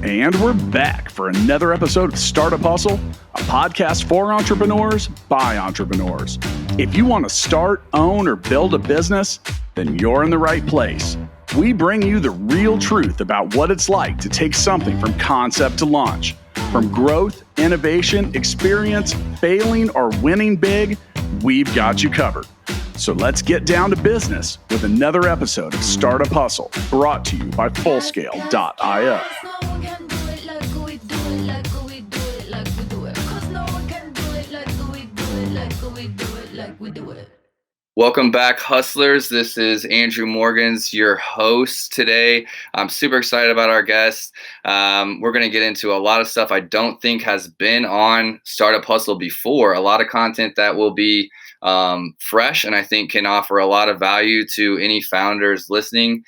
And we're back for another episode of Startup Hustle, a podcast for entrepreneurs by entrepreneurs. If you want to start, own, or build a business, then you're in the right place. We bring you the real truth about what it's like to take something from concept to launch. From growth, innovation, experience, failing, or winning big, we've got you covered. So let's get down to business with another episode of Startup Hustle, brought to you by Fullscale.io. Welcome back, hustlers. This is Andrew Morgans, your host today. I'm super excited about our guest. We're going to get into a lot of stuff I don't think has been on Startup Hustle before. A lot of content that will be fresh and I think can offer a lot of value to any founders listening.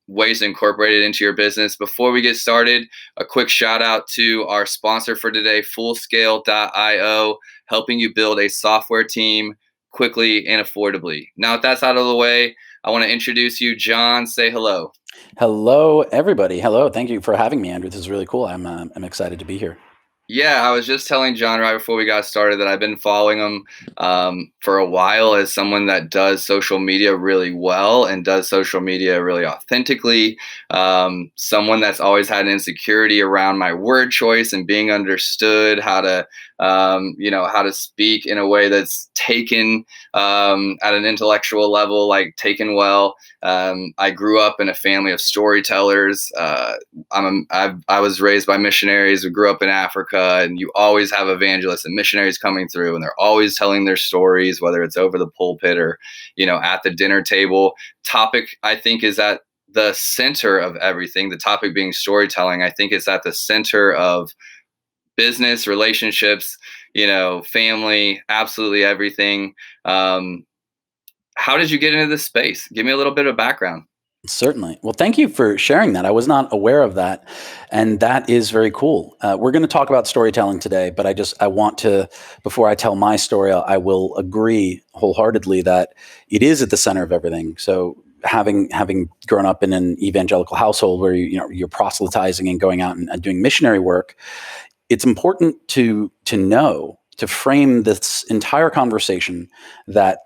Ways to incorporate it into your business. Before we get started, a quick shout out to our sponsor for today, Fullscale.io, helping you build a software team quickly and affordably. Now that that's out of the way, I want to introduce you. John, say hello. Hello, everybody. Hello. Thank you for having me, Andrew. This is really cool. I'm excited to be here. Yeah, I was just telling John right before we got started that I've been following him for a while as someone that does social media really well and does social media really authentically. Someone that's always had an insecurity around my word choice and being understood, how to speak in a way that's taken at an intellectual level, like taken well. I grew up in a family of storytellers. I was raised by missionaries. We grew up in Africa, and you always have evangelists and missionaries coming through, and they're always telling their stories, whether it's over the pulpit or, at the dinner table. Topic, I think, is at the center of everything. The topic being storytelling, I think, is at the center of business, relationships, family, absolutely everything. How did you get into this space? Give me a little bit of background. Certainly. Well, thank you for sharing that. I was not aware of that. And that is very cool. We're going to talk about storytelling today, but I want to, before I tell my story, I will agree wholeheartedly that it is at the center of everything. So having grown up in an evangelical household where you're proselytizing and going out and doing missionary work, it's important to frame this entire conversation that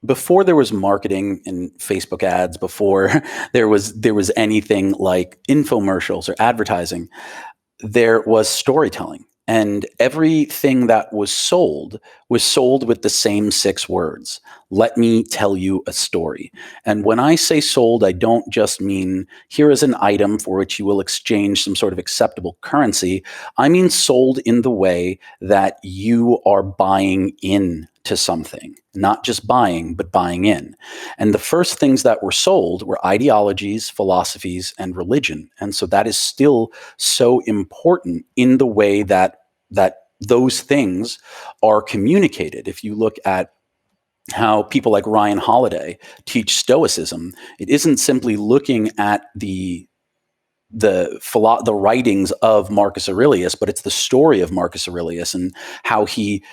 before there was marketing and Facebook ads, before there was anything like infomercials or advertising, there was storytelling. And everything that was sold with the same 6 words. Let me tell you a story. And when I say sold, I don't just mean here is an item for which you will exchange some sort of acceptable currency. I mean sold in the way that you are buying in to something, not just buying, but buying in. And the first things that were sold were ideologies, philosophies, and religion. And so that is still so important in the way that those things are communicated. If you look at how people like Ryan Holiday teach Stoicism, it isn't simply looking at the writings of Marcus Aurelius, but it's the story of Marcus Aurelius and how he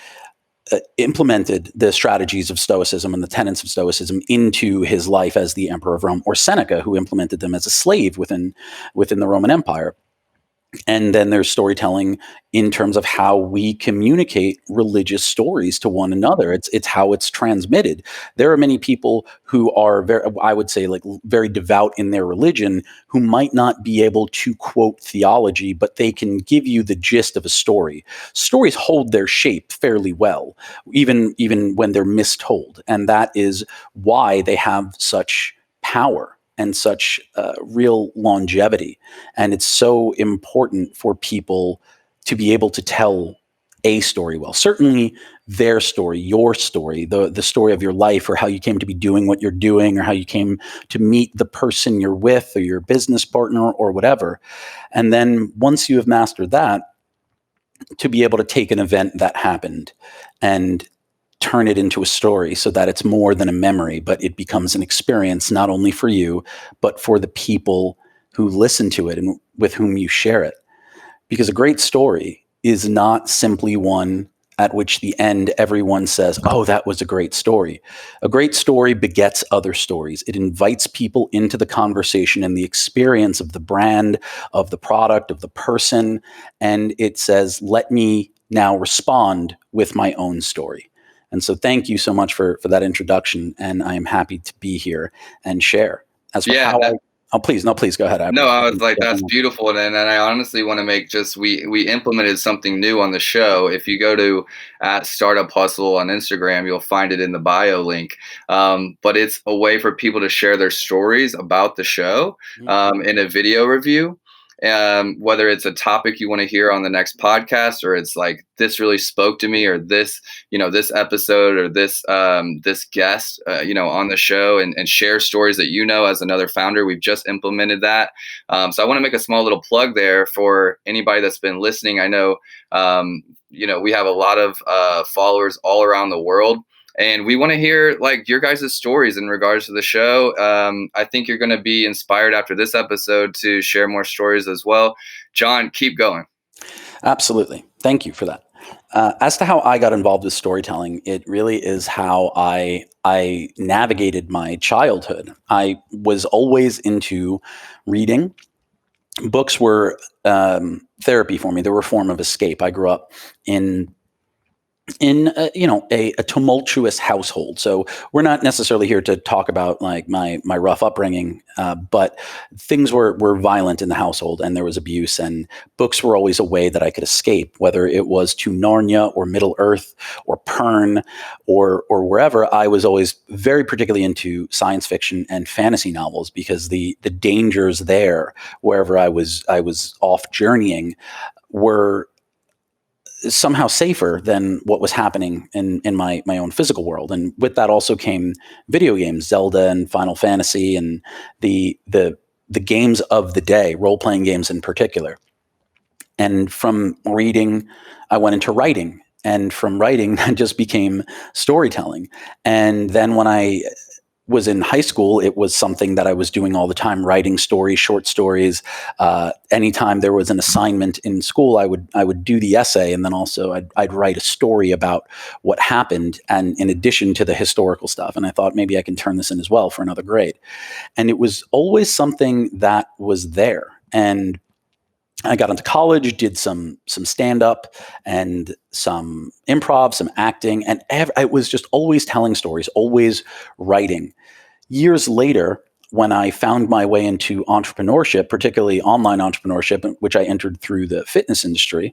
implemented the strategies of Stoicism and the tenets of Stoicism into his life as the Emperor of Rome, or Seneca, who implemented them as a slave within the Roman Empire. And then there's storytelling in terms of how we communicate religious stories to one another. It's how it's transmitted. There are many people who are very devout in their religion who might not be able to quote theology, but they can give you the gist of a story. Stories hold their shape fairly well, even when they're mistold. And that is why they have such power and such real longevity. And it's so important for people to be able to tell a story well. Certainly their story, your story, the story of your life, or how you came to be doing what you're doing, or how you came to meet the person you're with, or your business partner, or whatever. And then once you have mastered that, to be able to take an event that happened and turn it into a story so that it's more than a memory, but it becomes an experience, not only for you, but for the people who listen to it and with whom you share it. Because a great story is not simply one at which the end everyone says, oh, that was a great story. A great story begets other stories. It invites people into the conversation and the experience of the brand, of the product, of the person. And it says, let me now respond with my own story. And so thank you so much for that introduction. And I am happy to be here and share. As for Yeah, how please go ahead. no, I was like, that's beautiful. And I honestly want to make we implemented something new on the show. If you go to at Startup Hustle on Instagram, you'll find it in the bio link. But it's a way for people to share their stories about the show in a video review. Whether it's a topic you want to hear on the next podcast, or it's like, this really spoke to me, or this, this episode, or this guest, on the show, and share stories that, as another founder. We've just implemented that. So I want to make a small little plug there for anybody that's been listening. I know, we have a lot of followers all around the world. And we want to hear like your guys' stories in regards to the show. I think you're going to be inspired after this episode to share more stories as well. John, keep going. Absolutely. Thank you for that. As to how I got involved with storytelling, it really is how I navigated my childhood. I was always into reading. Books were therapy for me. They were a form of escape. I grew up in a tumultuous household. So we're not necessarily here to talk about like my rough upbringing, but things were violent in the household, and there was abuse, and books were always a way that I could escape, whether it was to Narnia or Middle Earth or Pern or wherever. I was always very particularly into science fiction and fantasy novels, because the dangers there, wherever I was off journeying, were somehow safer than what was happening in my own physical world. And with that also came video games, Zelda and Final Fantasy, and the games of the day, role-playing games in particular. And from reading, I went into writing. And from writing, that just became storytelling. And then when I was in high school, it was something that I was doing all the time, writing stories, short stories. Anytime there was an assignment in school, I would do the essay, and then also I'd write a story about what happened, and in addition to the historical stuff. And I thought maybe I can turn this in as well for another grade. And it was always something that was there. And I got into college, did some stand-up and some improv, some acting, and it was just always telling stories, always writing. Years later, when I found my way into entrepreneurship, particularly online entrepreneurship, which I entered through the fitness industry,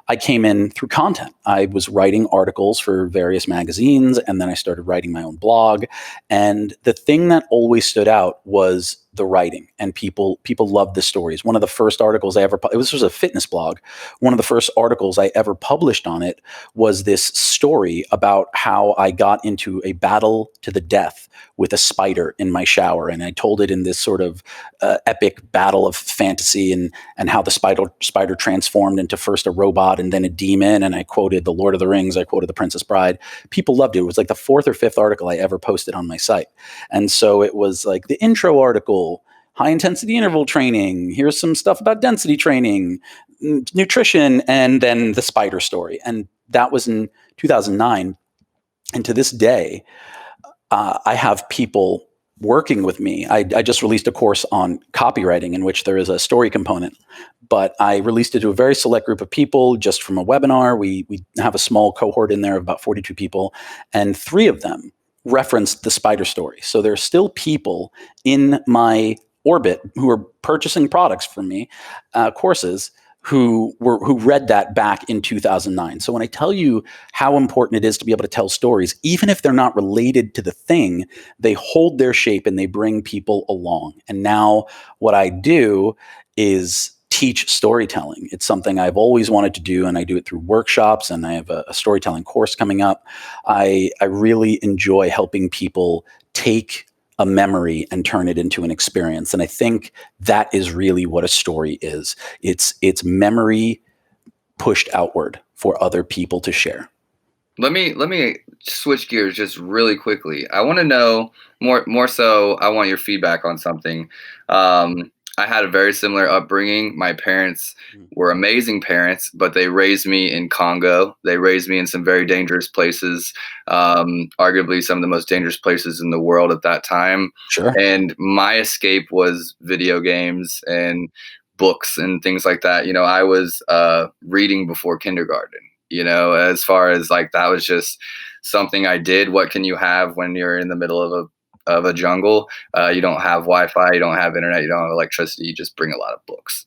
I came in through content. I was writing articles for various magazines, and then I started writing my own blog. And the thing that always stood out was the writing, and people loved the stories. One of the first articles this was a fitness blog. One of the first articles I ever published on it was this story about how I got into a battle to the death with a spider in my shower. And I told it in this sort of epic battle of fantasy, and how the spider transformed into first a robot and then a demon. And I quoted The Lord of the Rings. I quoted The Princess Bride. People loved it. It was like the fourth or fifth article I ever posted on my site. And so it was like the intro article, high intensity interval training, here's some stuff about density training, nutrition, and then the spider story. And that was in 2009. And to this day, I have people working with me. I just released a course on copywriting in which there is a story component, but I released it to a very select group of people just from a webinar. We have a small cohort in there of about 42 people, and 3 of them referenced the spider story. So there are still people in my orbit who are purchasing products from me, courses, who read that back in 2009. So when I tell you how important it is to be able to tell stories, even if they're not related to the thing, they hold their shape and they bring people along. And now what I do is teach storytelling. It's something I've always wanted to do, and I do it through workshops, and I have a storytelling course coming up. I really enjoy helping people take a memory and turn it into an experience. And I think that is really what a story is. It's memory pushed outward for other people to share. Let me switch gears just really quickly. I want to know more so. I want your feedback on something. I I had a very similar upbringing. My parents were amazing parents, but they raised me in Congo. They raised me in some very dangerous places, arguably some of the most dangerous places in the world at that time. Sure. And my escape was video games and books and things like that. You know, I was reading before kindergarten, you know, as far as like that was just something I did. What can you have when you're in the middle of a jungle? You don't have Wi-Fi, you don't have internet, you don't have electricity. You just bring a lot of books.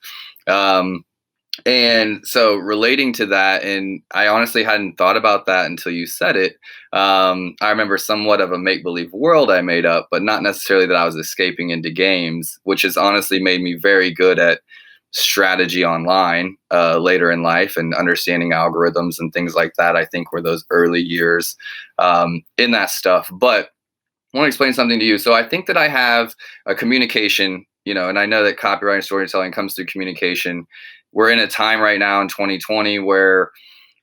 And so relating to that, and I honestly hadn't thought about that until you said it. I remember somewhat of a make-believe world I made up, but not necessarily that I was escaping into games, which has honestly made me very good at strategy online later in life, and understanding algorithms and things like that. I think were those early years in that stuff. But I want to explain something to you. So I think that I have a communication, you know, and I know that copywriting storytelling comes through communication. We're in a time right now in 2020 where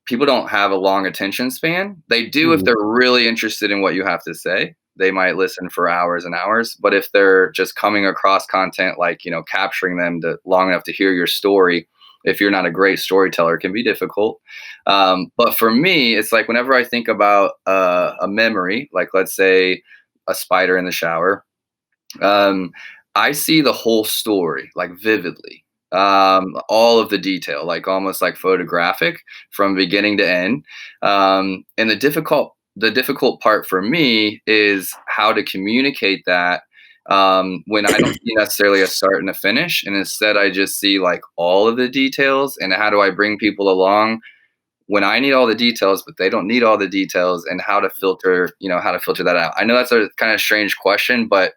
people don't have a long attention span. They do if they're really interested in what you have to say. They might listen for hours and hours. But if they're just coming across content, like, you know, capturing them to long enough to hear your story, if you're not a great storyteller, it can be difficult. But for me, it's like whenever I think about a memory, like let's say a spider in the shower, I see the whole story like vividly, all of the detail, like almost like photographic from beginning to end. And the difficult part for me is how to communicate that when I don't see necessarily a start and a finish, and instead I just see like all of the details. And how do I bring people along when I need all the details, but they don't need all the details, and how to filter that out? I know that's a kind of strange question, but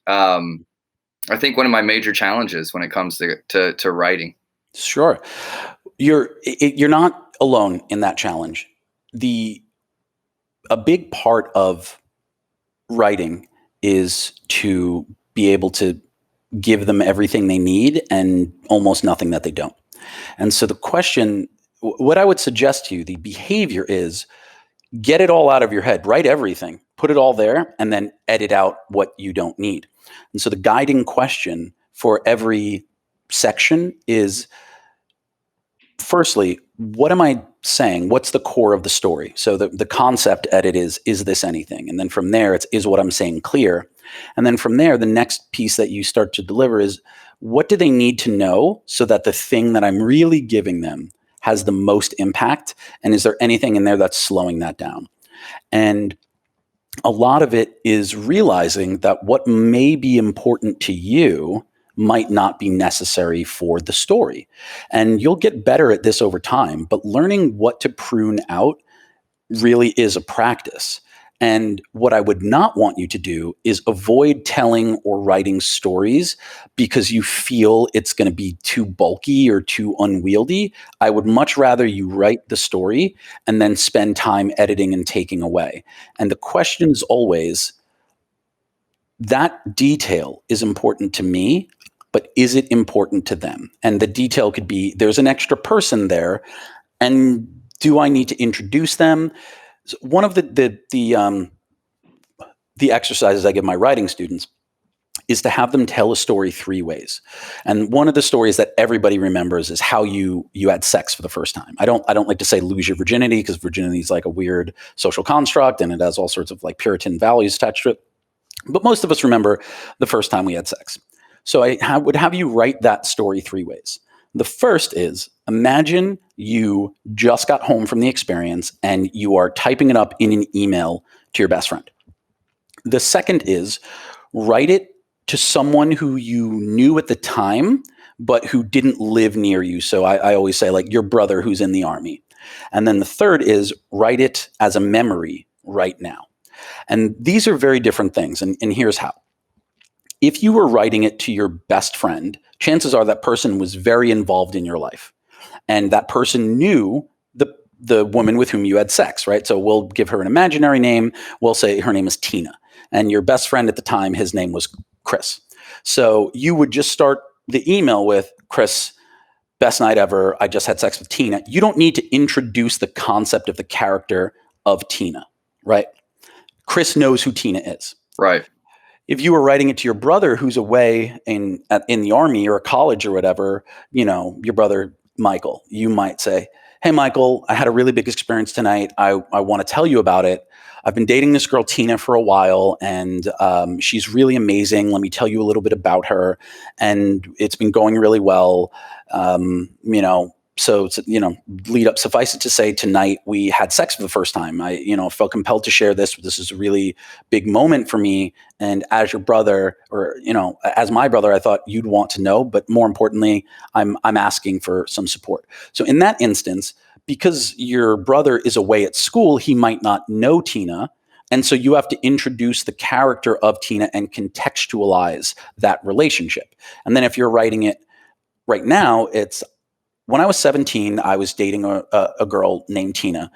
I think one of my major challenges when it comes to writing. Sure. You're not alone in that challenge. A big part of writing is to be able to give them everything they need and almost nothing that they don't. And so the question, what I would suggest to you, the behavior is get it all out of your head, write everything, put it all there, and then edit out what you don't need. And so the guiding question for every section is, firstly, what am I saying? What's the core of the story? So the concept edit is this anything? And then from there, is what I'm saying clear? And then from there, the next piece that you start to deliver is, what do they need to know so that the thing that I'm really giving them has the most impact? And is there anything in there that's slowing that down? And a lot of it is realizing that what may be important to you might not be necessary for the story. And you'll get better at this over time, but learning what to prune out really is a practice. And what I would not want you to do is avoid telling or writing stories because you feel it's going to be too bulky or too unwieldy. I would much rather you write the story and then spend time editing and taking away. And the question is always, that detail is important to me, but is it important to them? And the detail could be, there's an extra person there, and do I need to introduce them? One of the exercises I give my writing students is to have them tell a story 3 ways. And one of the stories that everybody remembers is how you had sex for the first time. I don't like to say lose your virginity, because virginity is like a weird social construct and it has all sorts of like Puritan values attached to it. But most of us remember the first time we had sex. So I would have you write that story 3 ways. The first is, imagine you just got home from the experience and you are typing it up in an email to your best friend. The second is, write it to someone who you knew at the time, but who didn't live near you. So I always say, like, your brother who's in the army. And then the third is, write it as a memory right now. And these are very different things. And here's how. If you were writing it to your best friend, chances are that person was very involved in your life. And that person knew the woman with whom you had sex, right? So we'll give her an imaginary name. We'll say her name is Tina. And your best friend at the time, his name was Chris. So you would just start the email with, Chris, best night ever. I just had sex with Tina. You don't need to introduce the concept of the character of Tina, right? Chris knows who Tina is. Right. if you were writing it to your brother who's away in the army or a college or whatever, your brother Michael, you might say, "Hey Michael, I had a really big experience tonight. I want to tell you about it. I've been dating this girl Tina for a while, and she's really amazing. Let me tell you a little bit about her, and it's been going really well. So lead up. Suffice it to say, tonight we had sex for the first time. I felt compelled to share this. This is a really big moment for me. And as your brother, or as my brother, I thought you'd want to know. But more importantly, I'm asking for some support. So in that instance, because your brother is away at school, he might not know Tina. And so you have to introduce the character of Tina and contextualize that relationship. And then if you're writing it right now, it's, when I was 17, I was dating a girl named Tina.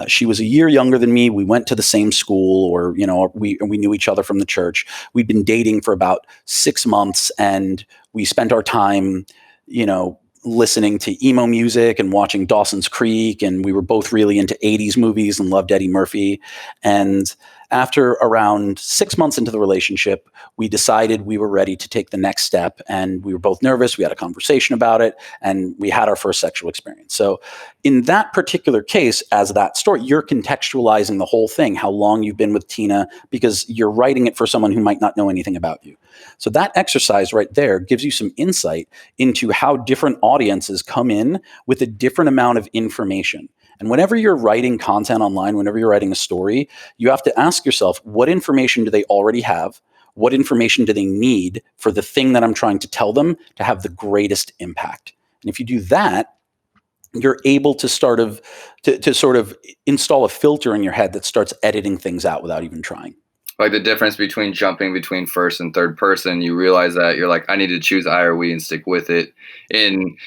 She was a year younger than me. We went to the same school, or we knew each other from the church. We'd been dating for about 6 months, and we spent our time, listening to emo music and watching Dawson's Creek, and we were both really into 80s movies and loved Eddie Murphy. And after around 6 months into the relationship, we decided we were ready to take the next step, and we were both nervous. We had a conversation about it, and we had our first sexual experience. So in that particular case, as that story, you're contextualizing the whole thing, how long you've been with Tina, because you're writing it for someone who might not know anything about you. So that exercise right there gives you some insight into how different audiences come in with a different amount of information. And whenever you're writing content online, whenever you're writing a story, you have to ask yourself, what information do they already have? What information do they need for the thing that I'm trying to tell them to have the greatest impact? And if you do that, you're able to sort of install a filter in your head that starts editing things out without even trying. Like the difference between jumping between first and third person, you realize that you're like, I need to choose I or we and stick with it. And,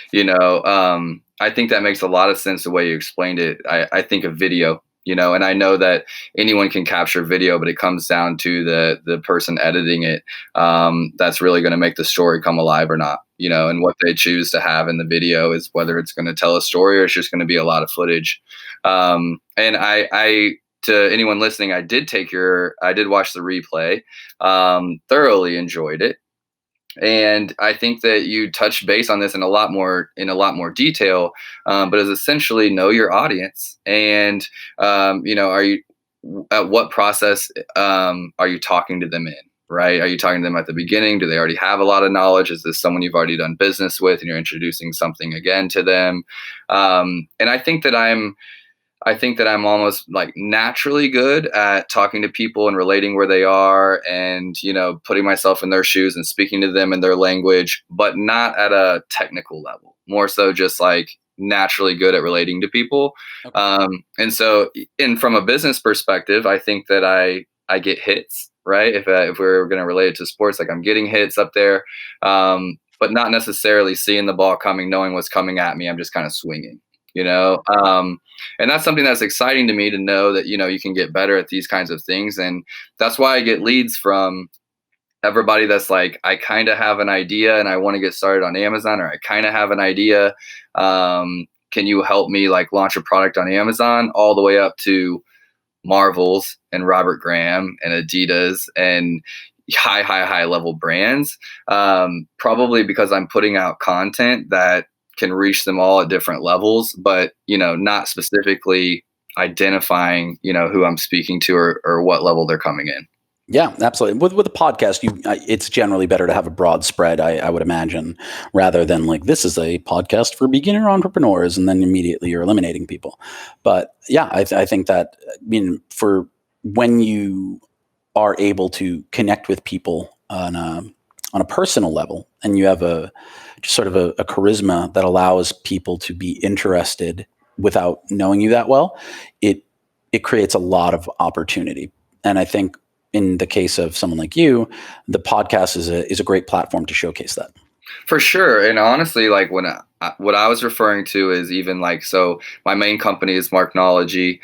I think that makes a lot of sense the way you explained it. I think of video, and I know that anyone can capture video, but it comes down to the person editing it. That's really going to make the story come alive or not, and what they choose to have in the video is whether it's going to tell a story or it's just going to be a lot of footage. And I to anyone listening, I did watch the replay, thoroughly enjoyed it. And I think that you touched base on this in a lot more detail, but is essentially know your audience. And, are you, at what process are you talking to them in, right? Are you talking to them at the beginning? Do they already have a lot of knowledge? Is this someone you've already done business with and you're introducing something again to them? And I think that I'm almost like naturally good at talking to people and relating where they are and, putting myself in their shoes and speaking to them in their language, but not at a technical level, more so just like naturally good at relating to people. Okay. And so from a business perspective, I think that I get hits, right? If we're going to relate it to sports, like I'm getting hits up there, but not necessarily seeing the ball coming, knowing what's coming at me. I'm just kind of swinging. And that's something that's exciting to me to know that, you can get better at these kinds of things. And that's why I get leads from everybody that's like, I kind of have an idea and I want to get started on Amazon, or I kind of have an idea. Can you help me like launch a product on Amazon, all the way up to Marvels and Robert Graham and Adidas and high level brands. Probably because I'm putting out content that can reach them all at different levels, but, not specifically identifying, who I'm speaking to or what level they're coming in. Yeah, absolutely. With a podcast, it's generally better to have a broad spread, I would imagine, rather than like, this is a podcast for beginner entrepreneurs, and then immediately you're eliminating people. But yeah, I think that, for when you are able to connect with people on a personal level, and you have a charisma that allows people to be interested without knowing you that well, it creates a lot of opportunity. And I think in the case of someone like you, the podcast is a great platform to showcase that. For sure. And honestly, like when what I was referring to is even like, so my main company is Marknology.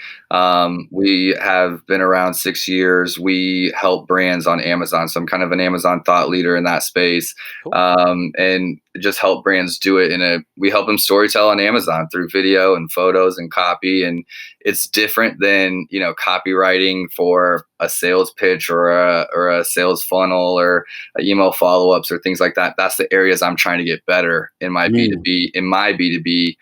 We have been around 6 years. We help brands on Amazon. So I'm kind of an Amazon thought leader in that space. Cool. And just help brands do it we help them storytell on Amazon through video and photos and copy. And it's different than, copywriting for a sales pitch or a sales funnel or email follow-ups or things like that. That's the areas I'm trying to get better in my B2B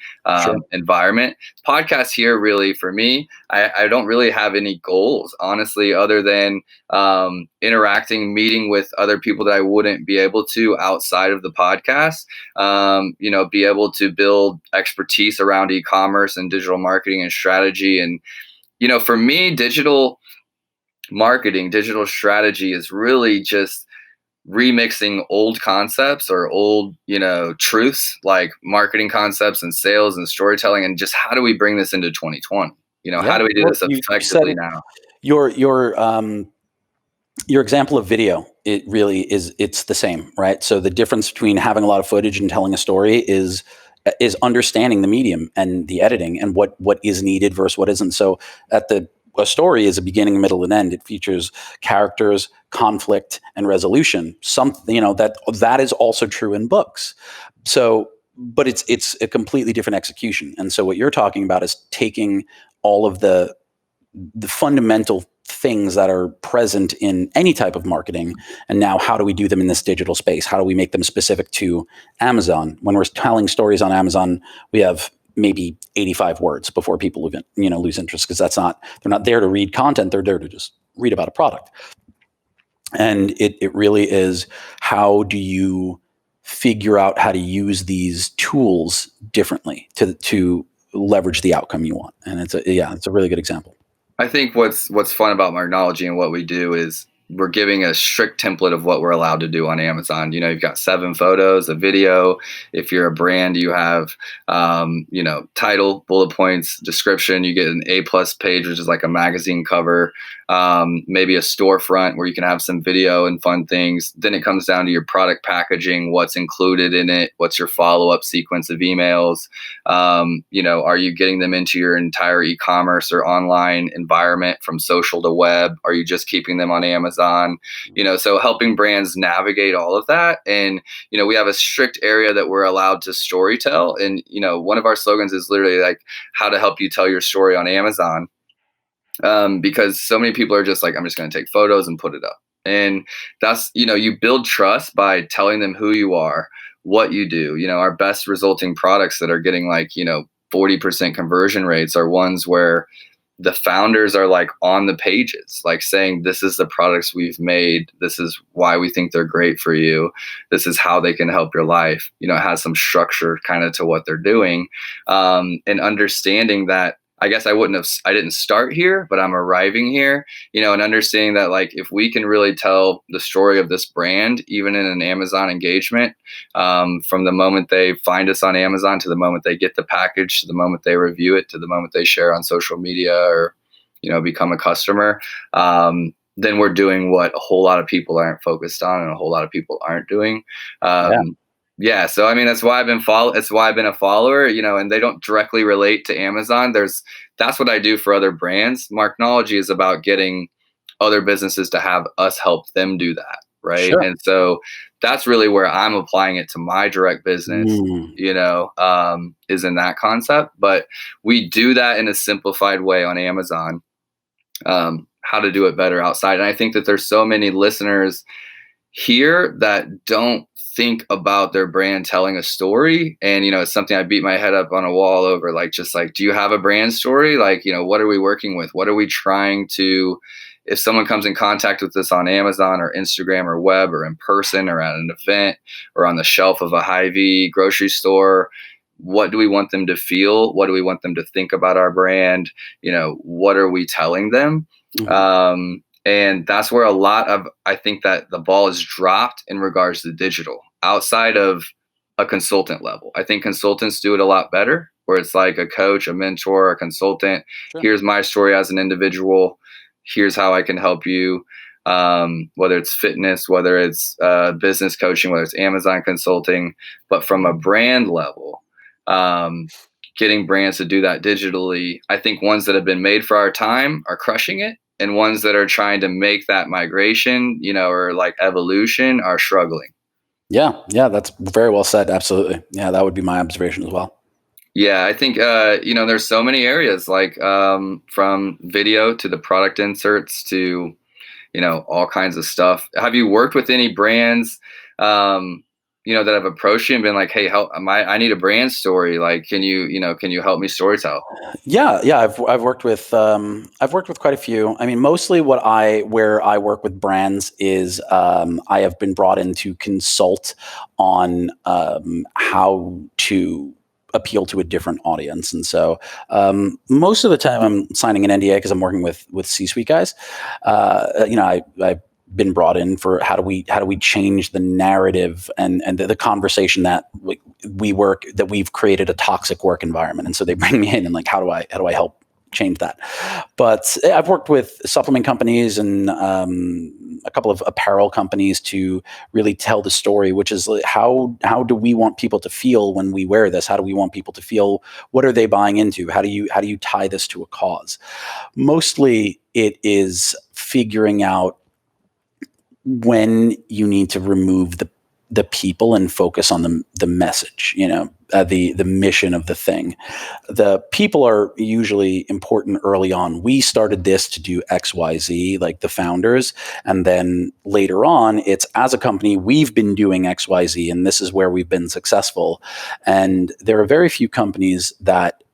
Sure. environment. Podcast here, really, for me, I don't really have any goals, honestly, other than interacting, meeting with other people that I wouldn't be able to outside of the podcast. Be able to build expertise around e-commerce and digital marketing and strategy. And, for me, digital marketing, digital strategy is really just remixing old concepts or old, truths like marketing concepts and sales and storytelling, and just how do we bring this into 2020? How do we do Well, this you effectively said now? Your example of video, it really is, it's the same, right? So the difference between having a lot of footage and telling a story is understanding the medium and the editing and what is needed versus what isn't. So a story is a beginning, middle, and end. It features characters, conflict, and resolution. That is also true in books. So, but it's a completely different execution. And so what you're talking about is taking all of the fundamental things that are present in any type of marketing, and now how do we do them in this digital space? How do we make them specific to Amazon? When we're telling stories on Amazon, we have maybe 85 words before people lose interest, because they're not there to read content, they're there to just read about a product. And it really is, how do you figure out how to use these tools differently to leverage the outcome you want? And it's a really good example. I think what's fun about Marknology and what we do is we're giving a strict template of what we're allowed to do on Amazon. You've got 7 photos, a video. If you're a brand, you have, title, bullet points, description. You get an A+ page, which is like a magazine cover. Maybe a storefront where you can have some video and fun things. Then it comes down to your product packaging, what's included in it, what's your follow-up sequence of emails. Are you getting them into your entire e-commerce or online environment from social to web? Are you just keeping them on Amazon? So helping brands navigate all of that. And, we have a strict area that we're allowed to storytell. And, one of our slogans is literally like, how to help you tell your story on Amazon. Because so many people are just like, I'm just going to take photos and put it up. And that's, you build trust by telling them who you are, what you do. Our best resulting products that are getting 40% conversion rates are ones where the founders are like on the pages, like saying, this is the products we've made. This is why we think they're great for you. This is how they can help your life. It has some structure kind of to what they're doing. And understanding that, I guess I didn't start here, but I'm arriving here, and understanding that if we can really tell the story of this brand, even in an Amazon engagement, from the moment they find us on Amazon to the moment they get the package, to the moment they review it, to the moment they share on social media or, become a customer, then we're doing what a whole lot of people aren't focused on and a whole lot of people aren't doing. Yeah. So, I mean, that's why I've been a follower, and they don't directly relate to Amazon. That's what I do for other brands. Marknology is about getting other businesses to have us help them do that. Right. Sure. And so that's really where I'm applying it to my direct business, is in that concept. But we do that in a simplified way on Amazon, how to do it better outside. And I think that there's so many listeners here that don't think about their brand telling a story. And, it's something I beat my head up on a wall over, do you have a brand story? What are we working with? What are we trying to, if someone comes in contact with us on Amazon or Instagram or web or in person or at an event or on the shelf of a Hy-Vee grocery store, what do we want them to feel? What do we want them to think about our brand? What are we telling them? Mm-hmm. And that's where I think that the ball is dropped in regards to digital outside of a consultant level. I think consultants do it a lot better, where it's like a coach, a mentor, a consultant. Sure. Here's my story as an individual. Here's how I can help you. Whether it's fitness, whether it's business coaching, whether it's Amazon consulting, but from a brand level, Getting brands to do that digitally. I think ones that have been made for our time are crushing it, and ones that are trying to make that migration, or like evolution, are struggling. Yeah, that's very well said. Absolutely. Yeah, that would be my observation as well. Yeah, I think there's so many areas, like from video to the product inserts to all kinds of stuff. Have you worked with any brands, that have approached you and been like, "Hey, I need a brand story. Like, can you help me storytell?" Yeah. I've worked with quite a few. I mean, mostly where I work with brands is I have been brought in to consult on how to appeal to a different audience, and so most of the time I'm signing an NDA because I'm working with C-suite guys. I've been brought in for how do we change the narrative and the conversation that we've created a toxic work environment, and so they bring me in and like how do I help change that. But I've worked with supplement companies and a couple of apparel companies to really tell the story, which is like, how do we want people to feel when we wear this? How do we want people to feel? What are they buying into? How do you tie this to a cause? Mostly it is figuring out when you need to remove the people and focus on the message, the mission of the thing. The people are usually important early on. We started this to do XYZ, like the founders. And then later on, it's as a company, we've been doing XYZ, and this is where we've been successful. And there are very few companies that,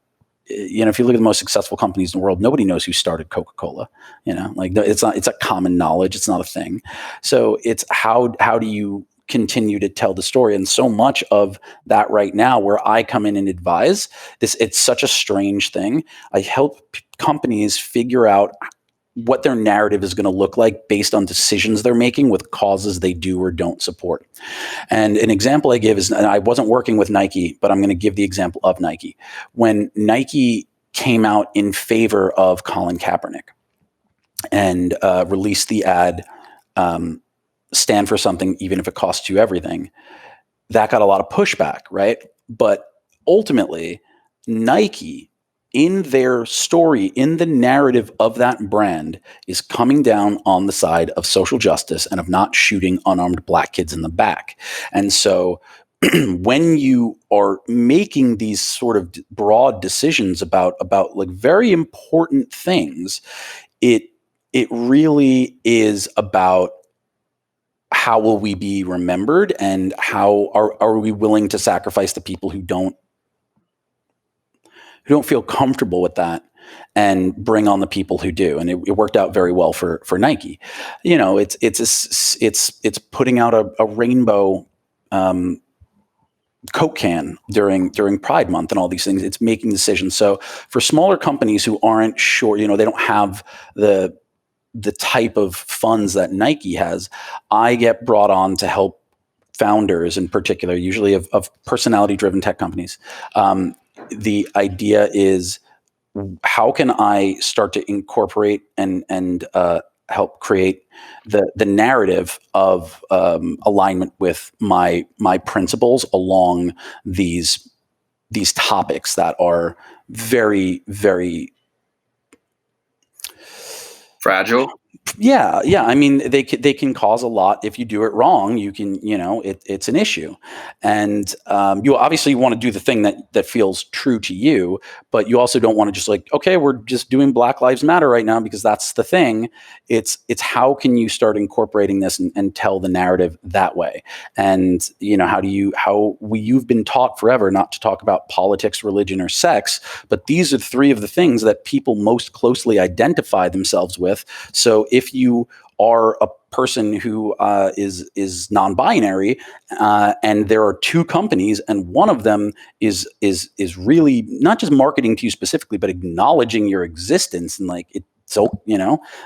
if you look at the most successful companies in the world, nobody knows who started Coca-Cola. It's a common knowledge. It's not a thing. So it's how do you continue to tell the story? And so much of that right now, where I come in and advise this, it's such a strange thing. I help companies figure out what their narrative is going to look like based on decisions they're making with causes they do or don't support. And an example I give is, and I wasn't working with Nike, but I'm going to give the example of Nike. When Nike came out in favor of Colin Kaepernick and released the ad, stand for something, even if it costs you everything, that got a lot of pushback, right? But ultimately, Nike, in their story, in the narrative of that brand, is coming down on the side of social justice and of not shooting unarmed black kids in the back. And so when you are making these sort of broad decisions about like very important things, it really is about how will we be remembered, and how are we willing to sacrifice the people who don't feel comfortable with that and bring on the people who do. And it worked out very well for Nike. It's putting out a rainbow Coke can during Pride Month and all these things. It's making decisions. So for smaller companies who aren't sure, they don't have the type of funds that Nike has, I get brought on to help founders in particular, usually of personality-driven tech companies. The idea is, how can I start to incorporate and help create the narrative of alignment with my principles along these topics that are very, very fragile. Yeah. I mean, they can cause a lot if you do it wrong. You can, it's an issue, and you obviously want to do the thing that feels true to you, but you also don't want to just like, okay, we're just doing Black Lives Matter right now because that's the thing. It's how can you start incorporating this and tell the narrative that way? And you've been taught forever not to talk about politics, religion, or sex, but these are three of the things that people most closely identify themselves with. So if you are a person who is non-binary, and there are two companies, and one of them is really not just marketing to you specifically, but acknowledging your existence and like it. So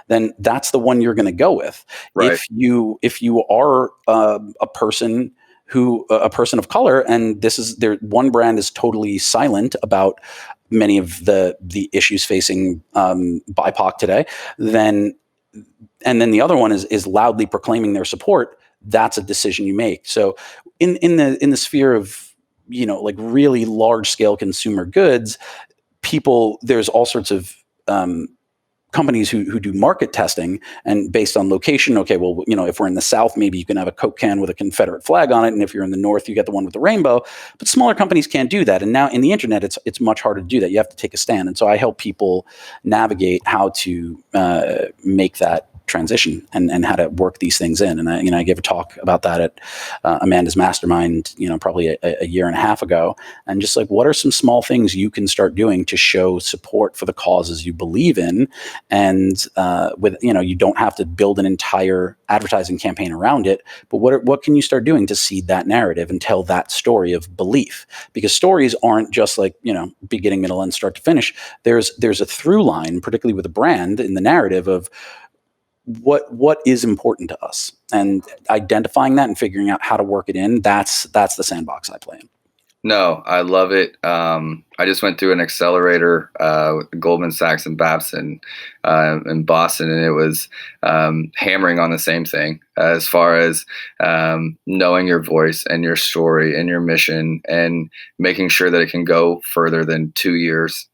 then that's the one you're going to go with. Right. If you are a person of color, and one brand is totally silent about many of the issues facing BIPOC today, and then the other one is loudly proclaiming their support, that's a decision you make. So in the sphere of like really large scale consumer goods, there's all sorts of companies who do market testing, and based on location, okay, well, if we're in the South, maybe you can have a Coke can with a Confederate flag on it. And if you're in the North, you get the one with the rainbow. But smaller companies can't do that. And now in the internet, it's much harder to do that. You have to take a stand. And so I help people navigate how to make that transition and how to work these things in. And I gave a talk about that at Amanda's mastermind, probably a year and a half ago. And just like, what are some small things you can start doing to show support for the causes you believe in? And you don't have to build an entire advertising campaign around it, but what can you start doing to seed that narrative and tell that story of belief? Because stories aren't just like, beginning, middle, and start to finish. There's a through line, particularly with a brand, in the narrative of what is important to us, and identifying that and figuring out how to work it in. That's the sandbox I play in. No, I love it. I just went through an accelerator with Goldman Sachs and Babson in Boston, and it was hammering on the same thing as far as knowing your voice and your story and your mission, and making sure that it can go further than 2 years,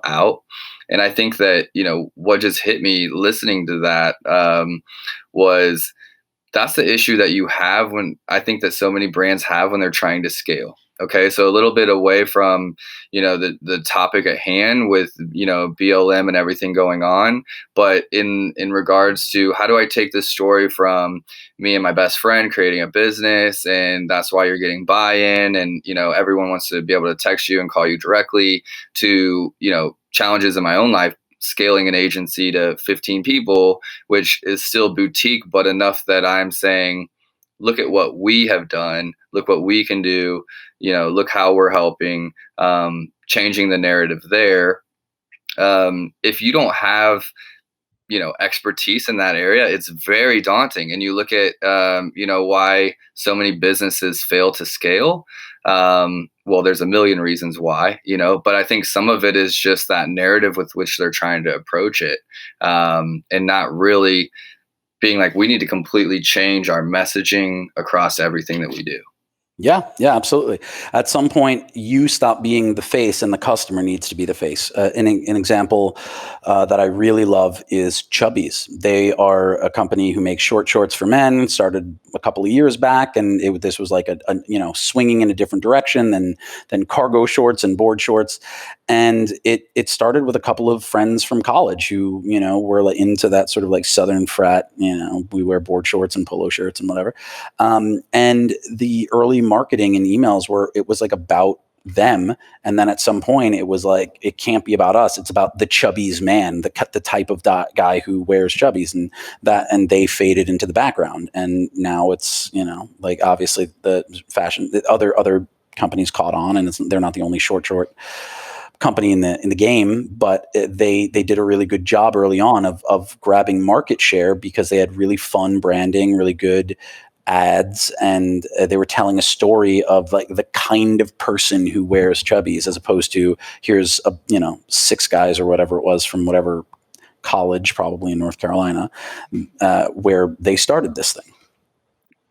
out. And I think that, what just hit me listening to that was that's the issue that you have I think that so many brands have when they're trying to scale. Okay, so a little bit away from, the topic at hand with, BLM and everything going on, but in regards to how do I take this story from me and my best friend creating a business, and that's why you're getting buy-in, and, everyone wants to be able to text you and call you directly, to, challenges in my own life, scaling an agency to 15 people, which is still boutique, but enough that I'm saying, look at what we have done, look what we can do, look how we're helping, changing the narrative there. If you don't have, expertise in that area, it's very daunting. And you look at, why so many businesses fail to scale. Well, there's a million reasons why, but I think some of it is just that narrative with which they're trying to approach it, and not really being like, we need to completely change our messaging across everything that we do. Yeah, absolutely. At some point, you stop being the face, and the customer needs to be the face. An example that I really love is Chubbies. They are a company who makes shorts for men. Started a couple of years back, and this was like a swinging in a different direction than cargo shorts and board shorts. And it started with a couple of friends from college who were like into that sort of like Southern frat. We wear board shorts and polo shirts and whatever. And the early marketing and emails it was like about them, and then at some point it was like, it can't be about us, it's about the Chubbies man, the type of guy who wears Chubbies, and they faded into the background. And now it's like, obviously the fashion, the other companies caught on, and they're not the only short company in the game, but they did a really good job early on of grabbing market share, because they had really fun branding, really good ads, and they were telling a story of like the kind of person who wears Chubbies, as opposed to here's 6 guys or whatever it was from whatever college, probably in North Carolina, where they started this thing.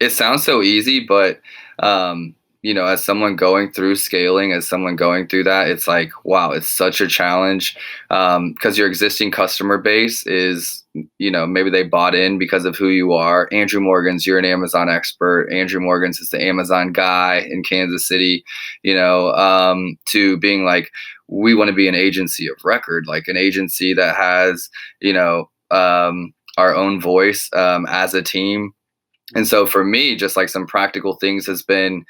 It sounds so easy, but as someone going through scaling, as someone going through that, it's like, wow, it's such a challenge, because your existing customer base is, maybe they bought in because of who you are. Andrew Morgan's, you're an Amazon expert. Andrew Morgan's is the Amazon guy in Kansas City, to being like, we want to be an agency of record, like an agency that has, our own voice as a team. And so for me, just like some practical things has been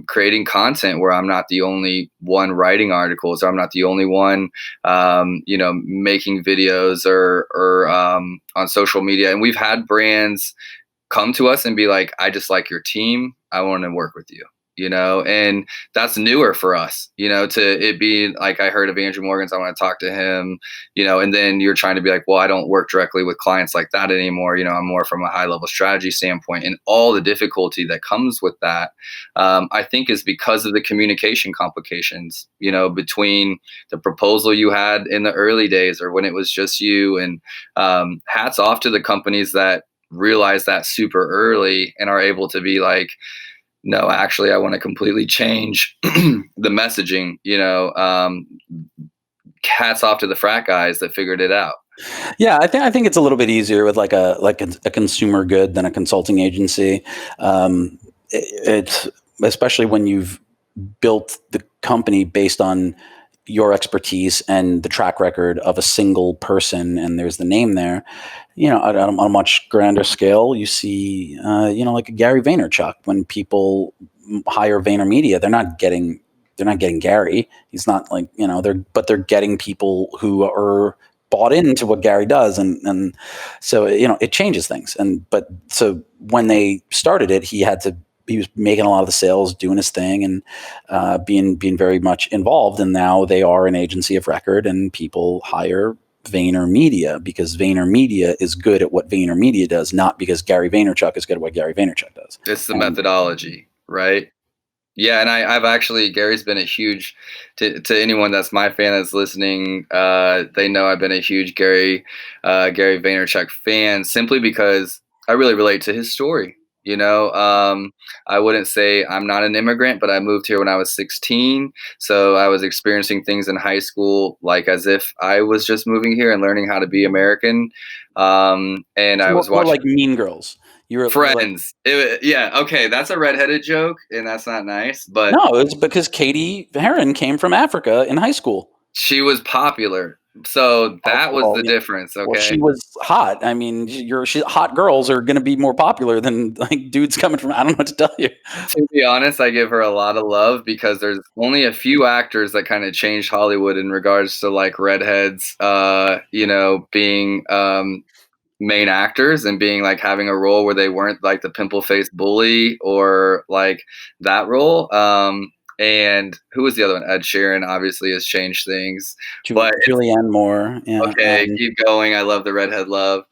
creating content where I'm not the only one writing articles, or I'm not the only one, making videos or on social media. And we've had brands come to us and be like, I just like your team, I want to work with you. And that's newer for us, to it be like, I heard of Andrew Morgan's, I want to talk to him, and then you're trying to be like, well, I don't work directly with clients like that anymore. I'm more from a high level strategy standpoint, and all the difficulty that comes with that, I think is because of the communication complications, between the proposal you had in the early days, or when it was just you. And hats off to the companies that realize that super early and are able to be like, no, actually, I want to completely change the messaging, hats off to the frat guys that figured it out. Yeah, I think it's a little bit easier with like a consumer good than a consulting agency. It's especially when you've built the company based on your expertise and the track record of a single person, and there's the name there. On a much grander scale, you see, like a Gary Vaynerchuk. When people hire VaynerMedia, they're not getting Gary. He's not like, they're getting people who are bought into what Gary does. And so, it changes things. But so when they started it, he was making a lot of the sales, doing his thing, and being very much involved. And now they are an agency of record, and people hire VaynerMedia because VaynerMedia is good at what VaynerMedia does, not because Gary Vaynerchuk is good at what Gary Vaynerchuk does. It's the methodology, right? Yeah, and I've actually, Gary's been a huge, to anyone that's my fan that's listening, they know I've been a huge Gary Vaynerchuk fan, simply because I really relate to his story. I wouldn't say I'm not an immigrant, but I moved here when I was 16. So I was experiencing things in high school, like as if I was just moving here and learning how to be American. And I was More watching like Mean Girls. You're like, Friends. Yeah, okay, that's a redheaded joke, and that's not nice, but no, it's because Katie Heron came from Africa in high school. she was popular. So that was the Yeah. difference, Well, okay? she was hot. I mean, hot girls are going to be more popular than like dudes coming from. I don't know what to tell you. To be honest, I give her a lot of love because there's only a few actors that kind of changed Hollywood in regards to like redheads, being main actors and being like having a role where they weren't like the pimple faced bully or like that role. And who was the other one? Ed Sheeran obviously has changed things. But Julianne Moore. Yeah. okay, keep going. I love the redhead love.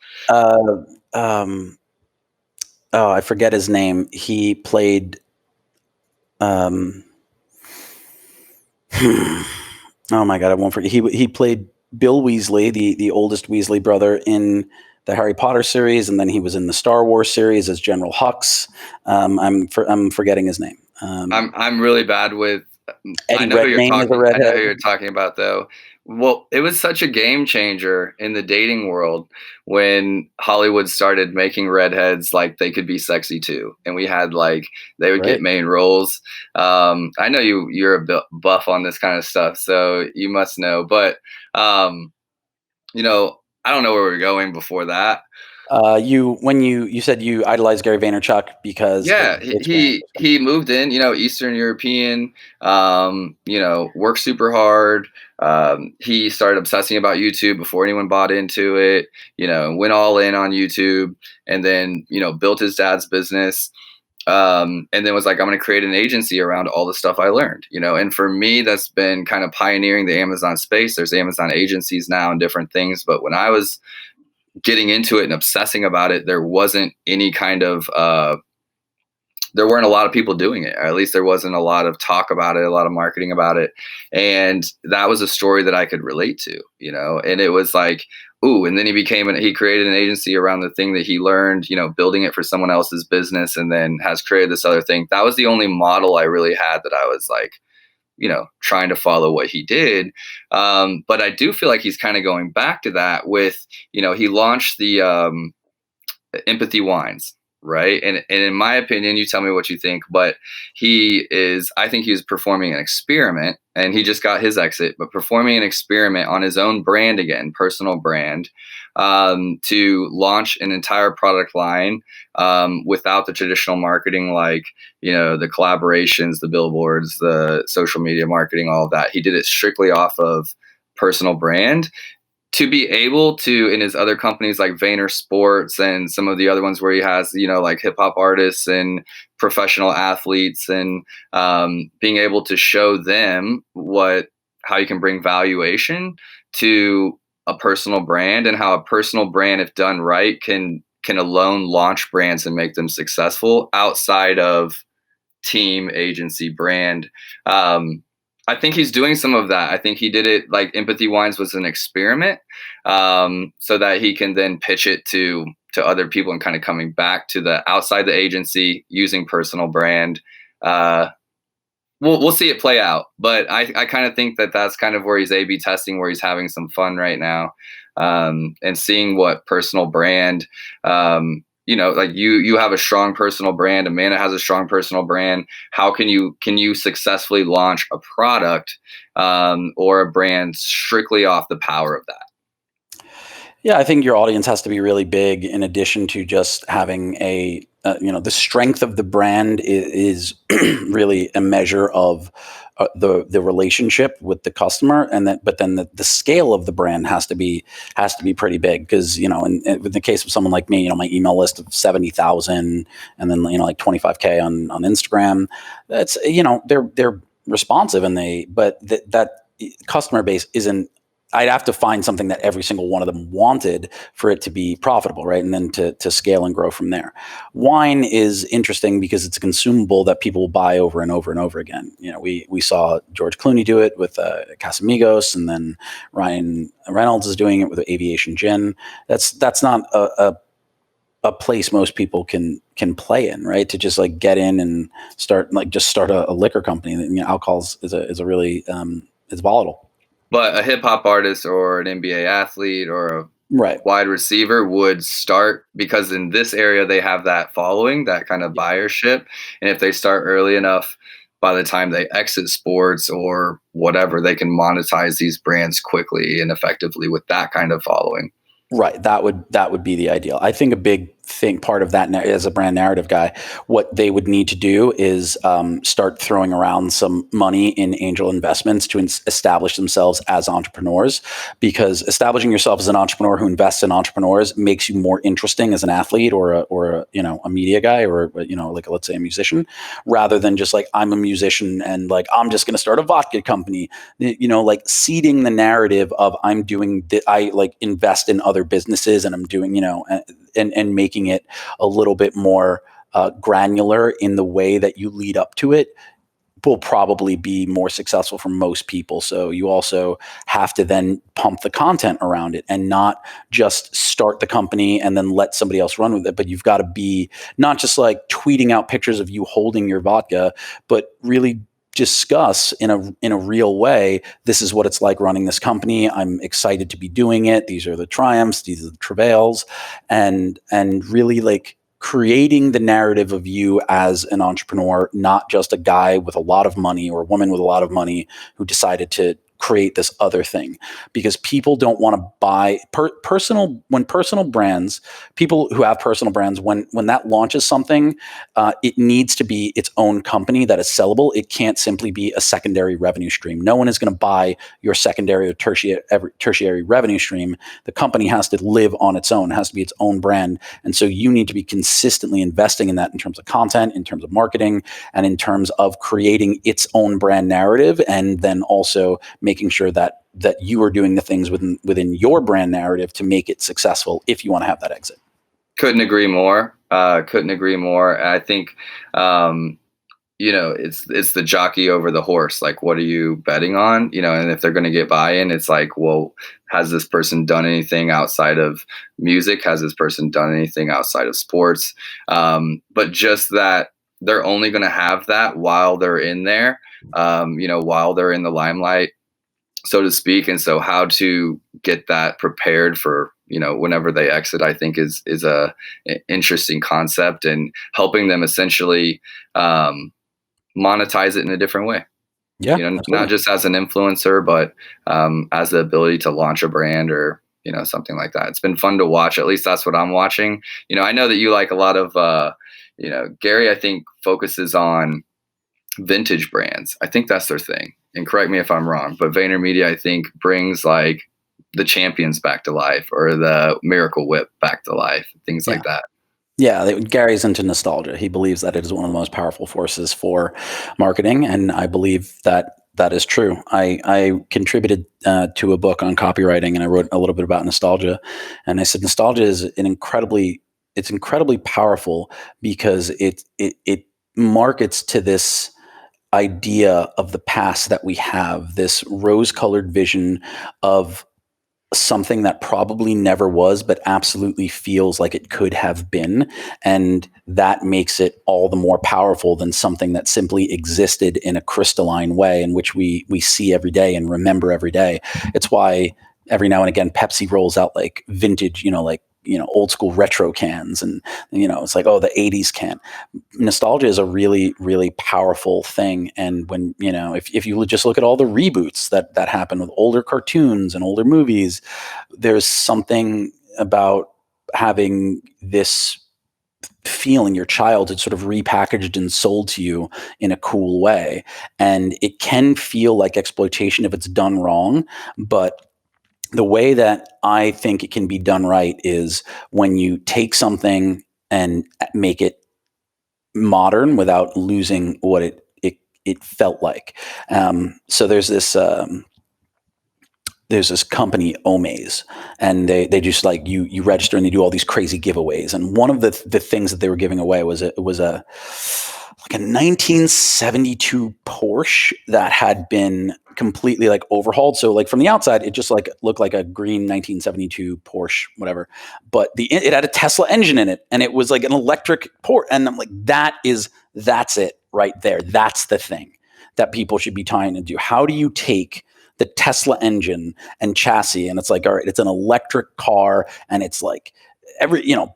I forget his name. He played. Oh my God, I won't forget. He played Bill Weasley, the oldest Weasley brother in the Harry Potter series, and then he was in the Star Wars series as General Hux. I'm forgetting his name. I'm really bad with. Eddie Redmayne is a redhead. I know who you're talking about, though. Well, it was such a game changer in the dating world when Hollywood started making redheads like they could be sexy too, and we had like they would get main roles. I know you're a buff on this kind of stuff, so you must know. But I don't know where we're going before that. When you said you idolized Gary Vaynerchuk because he moved in, Eastern European, worked super hard. He started obsessing about YouTube before anyone bought into it, went all in on YouTube, and then, built his dad's business. And then was like, I'm going to create an agency around all the stuff I learned, and for me, that's been kind of pioneering the Amazon space. There's Amazon agencies now and different things. But when I was getting into it and obsessing about it, there wasn't any kind of there weren't a lot of people doing it, or at least there wasn't a lot of talk about it, a lot of marketing about it. And that was a story that I could relate to, and it was like, ooh. And then he created an agency around the thing that he learned, building it for someone else's business, and then has created this other thing. That was the only model I really had that I was like, trying to follow what he did. But I do feel like he's kind of going back to that with, he launched the empathy wines, right? And in my opinion, you tell me what you think, but I think he was performing an experiment, and he just got his exit, but performing an experiment on his own brand again, personal brand, to launch an entire product line without the traditional marketing, like, the collaborations, the billboards, the social media marketing, all of that. He did it strictly off of personal brand. To be able to, in his other companies like Vayner Sports and some of the other ones where he has, like hip hop artists and professional athletes, and being able to show them how you can bring valuation to a personal brand, and how a personal brand, if done right, can alone launch brands and make them successful outside of team, agency, brand. I think he's doing some of that. I think he did it, like Empathy Wines was an experiment, so that he can then pitch it to other people, and kind of coming back to the outside the agency, using personal brand, we'll see it play out. But I kind of think that that's kind of where he's A/B testing, where he's having some fun right now, and seeing what personal brand. Like you have a strong personal brand. Amanda has a strong personal brand. How can you successfully launch a product or a brand strictly off the power of that? Yeah, I think your audience has to be really big in addition to just having the strength of the brand is really a measure of the relationship with the customer, but then the scale of the brand has to be pretty big, because in the case of someone like me, my email list of 70,000 and then like 25K on Instagram, that's they're responsive, but that customer base isn't. I'd have to find something that every single one of them wanted for it to be profitable, right? And then to scale and grow from there. Wine is interesting because it's a consumable that people will buy over and over and over again. We saw George Clooney do it with Casamigos, and then Ryan Reynolds is doing it with Aviation Gin. That's not a place most people can play in, right? To just like get in and start a liquor company. Alcohol is a really it's volatile. But a hip hop artist or an NBA athlete or a right. wide receiver would start, because in this area they have that following, that kind of buyership. And if they start early enough, by the time they exit sports or whatever, they can monetize these brands quickly and effectively with that kind of following. Right. That would be the ideal. I think a big part of that, as a brand narrative guy, what they would need to do is start throwing around some money in angel investments to establish themselves as entrepreneurs, because establishing yourself as an entrepreneur who invests in entrepreneurs makes you more interesting as an athlete or a media guy, or like let's say a musician, rather than just like, I'm a musician and like I'm just going to start a vodka company. Like seeding the narrative of I like invest in other businesses and I'm doing and making it a little bit more granular in the way that you lead up to it will probably be more successful for most people. So you also have to then pump the content around it and not just start the company and then let somebody else run with it. But you've got to be not just like tweeting out pictures of you holding your vodka, but really discuss in a real way, this is what it's like running this company. I'm excited to be doing it. These are the triumphs, these are the travails, and really like creating the narrative of you as an entrepreneur, not just a guy with a lot of money or a woman with a lot of money who decided to create this other thing. Because people don't want to buy personal brands, people who have personal brands, when that launches something, it needs to be its own company that is sellable. It can't simply be a secondary revenue stream. No one is going to buy your secondary or tertiary revenue stream. The company has to live on its own. It has to be its own brand. And so you need to be consistently investing in that, in terms of content, in terms of marketing, and in terms of creating its own brand narrative, and then also making sure that you are doing the things within your brand narrative to make it successful if you want to have that exit. Couldn't agree more. I think, it's the jockey over the horse. Like, what are you betting on? And if they're going to get buy-in, it's like, well, has this person done anything outside of music? Has this person done anything outside of sports? But just that they're only going to have that while they're in there, while they're in the limelight, so to speak. And so how to get that prepared for, whenever they exit, I think is an interesting concept, and helping them essentially monetize it in a different way. Yeah. Not just as an influencer, but as the ability to launch a brand or, something like that. It's been fun to watch. At least that's what I'm watching. I know that you like a lot of, Gary, I think, focuses on vintage brands. I think that's their thing. And correct me if I'm wrong, but VaynerMedia, I think, brings like the Champions back to life, or the Miracle Whip back to life, things like that. Yeah, Gary's into nostalgia. He believes that it is one of the most powerful forces for marketing, and I believe that is true. I contributed to a book on copywriting, and I wrote a little bit about nostalgia. And I said nostalgia is incredibly powerful, because it markets to this idea of the past that we have, this rose-colored vision of something that probably never was, but absolutely feels like it could have been. And that makes it all the more powerful than something that simply existed in a crystalline way in which we see every day and remember every day. It's why every now and again, Pepsi rolls out like vintage, old school retro cans. And, it's like, oh, the 80s can. Nostalgia is a really, really powerful thing. And when, if you just look at all the reboots that happen with older cartoons and older movies, there's something about having this feeling your childhood sort of repackaged and sold to you in a cool way. And it can feel like exploitation if it's done wrong, but the way that I think it can be done right is when you take something and make it modern without losing what it felt like. So there's this company, Omaze, and they just like you register and they do all these crazy giveaways. And one of the things that they were giving away was a 1972 Porsche that had been completely like overhauled. So like from the outside, it just like looked like a green 1972 Porsche, whatever. But it had a Tesla engine in it, and it was like an electric Porsche. And I'm like, that's it right there. That's the thing that people should be trying to do. How do you take the Tesla engine and chassis, and it's like, all right, it's an electric car, and it's like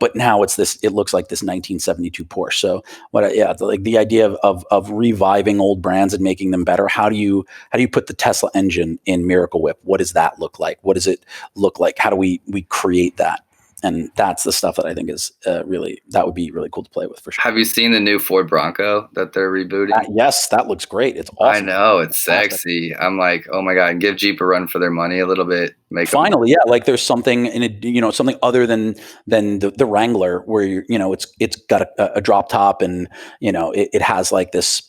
but now it looks like this 1972 Porsche. So like the idea of reviving old brands and making them better. How do you put the Tesla engine in Miracle Whip? What does that look like? What does it look like? How do we create that? And that's the stuff that I think is that would be really cool to play with for sure. Have you seen the new Ford Bronco that they're rebooting? Yes, that looks great. It's awesome. I know, it's sexy. I'm like, oh my God, give Jeep a run for their money a little bit. Finally, yeah, like there's something in it, something other than the Wrangler where it's got a drop top, and it has like this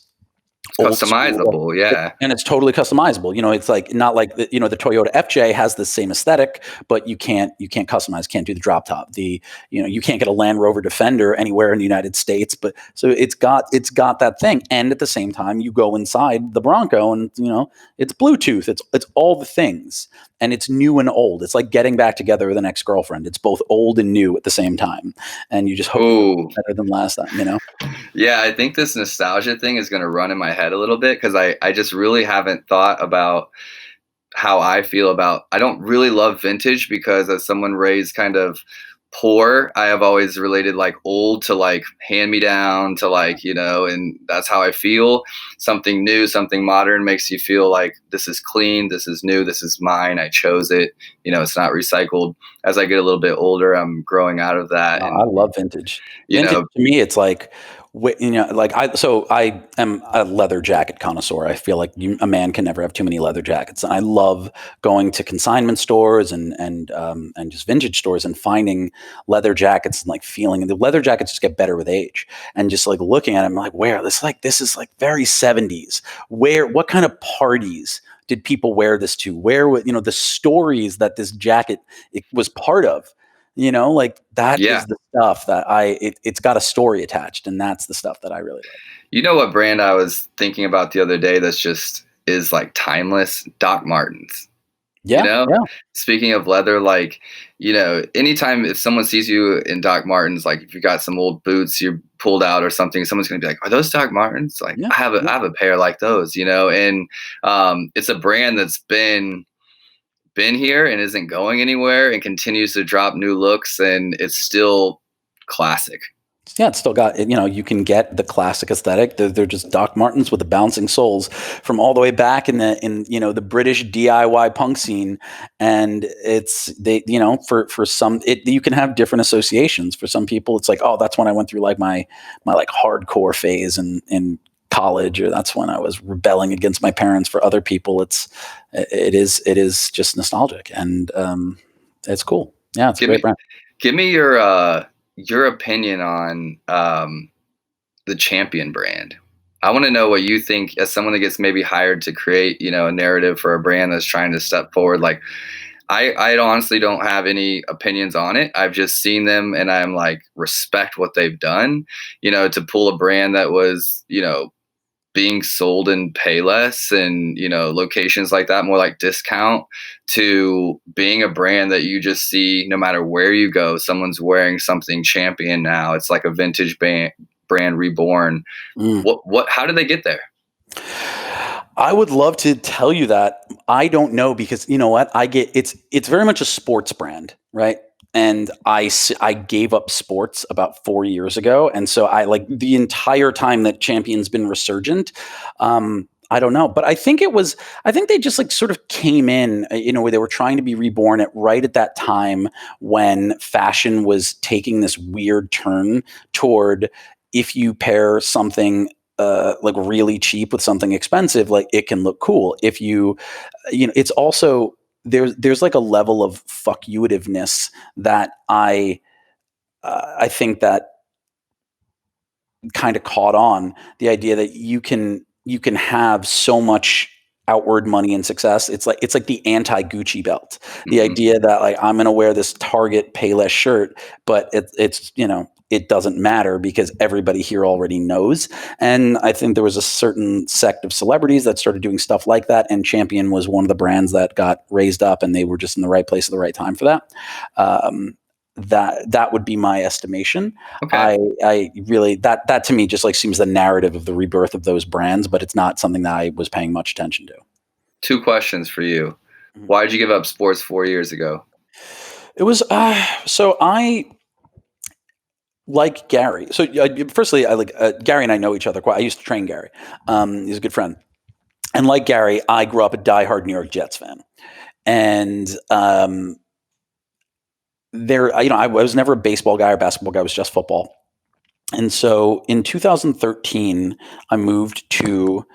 customizable, yeah, and it's totally customizable. It's like not like the Toyota FJ has the same aesthetic, but you can't customize, can't do the drop top. You can't get a Land Rover Defender anywhere in the United States, but so it's got that thing. And at the same time, you go inside the Bronco, and it's Bluetooth, it's all the things, and it's new and old. It's like getting back together with an ex-girlfriend. It's both old and new at the same time, and you just hope it's better than last time. Yeah, I think this nostalgia thing is going to run in my head a little bit because I just really haven't thought about how I feel about. I don't really love vintage because as someone raised kind of poor, I have always related like old to like hand me down to like, and that's how I feel. Something new, something modern makes you feel like this is clean, this is new, this is mine, I chose it. It's not recycled. As I get a little bit older, I'm growing out of that. I love vintage. Vintage to me, it's like, I am a leather jacket connoisseur. I feel like a man can never have too many leather jackets. And I love going to consignment stores and just vintage stores and finding leather jackets and like feeling. And the leather jackets just get better with age. And just like looking at them, like, this is like very 70s. What kind of parties did people wear this to? Where, the stories that this jacket it was part of. Like that is the stuff that it's got a story attached, and that's the stuff that I really like. You know what brand I was thinking about the other day that's just is like timeless? Doc Martens. Yeah. Speaking of leather, like, anytime if someone sees you in Doc Martens, like if you got some old boots you pulled out or something, someone's going to be like, are those Doc Martens? Like, I have a pair like those, and it's a brand that's been here and isn't going anywhere and continues to drop new looks, and it's still classic. Yeah, it's still got, you can get the classic aesthetic. They're just Doc Martens with the bouncing soles from all the way back in the British DIY punk scene. And for some, you can have different associations. For some people, it's like, oh, that's when I went through like my like hardcore phase in college, or that's when I was rebelling against my parents. For other people, it is just nostalgic, and it's cool. Yeah, it's a great brand. Give me your opinion on the Champion brand. I want to know what you think as someone that gets maybe hired to create, a narrative for a brand that's trying to step forward. Like, I honestly don't have any opinions on it. I've just seen them, and I'm like, respect what they've done, to pull a brand that was, being sold in Payless and, locations like that, more like discount, to being a brand that you just see no matter where you go, someone's wearing something Champion now. It's like a vintage brand reborn. Mm. How did they get there? I would love to tell you that. I don't know, because you know what? It's very much a sports brand, right? And I gave up sports about 4 years ago. And so I, like, the entire time that Champion's been resurgent, I don't know, but I think they just like sort of came in, where they were trying to be reborn right at that time when fashion was taking this weird turn toward, if you pair something like really cheap with something expensive, like, it can look cool. If it's also, there's like a level of fuck you-ativeness that I think that kind of caught on, the idea that you can have so much outward money and success. It's like the anti-Gucci belt. The idea that, like, I'm going to wear this Target Payless shirt, but it's it doesn't matter because everybody here already knows. And I think there was a certain sect of celebrities that started doing stuff like that, and Champion was one of the brands that got raised up, and they were just in the right place at the right time for that. That would be my estimation. Okay. I really, that to me just like seems the narrative of the rebirth of those brands, but it's not something that I was paying much attention to. 2 questions for you. Why did you give up sports 4 years ago? It was so I like Gary. So firstly, I like Gary, and I know each other quite. I used to train Gary. He's a good friend. And like Gary, I grew up a diehard New York Jets fan. And I was never a baseball guy or basketball guy. I was just football. And so in 2013, I moved to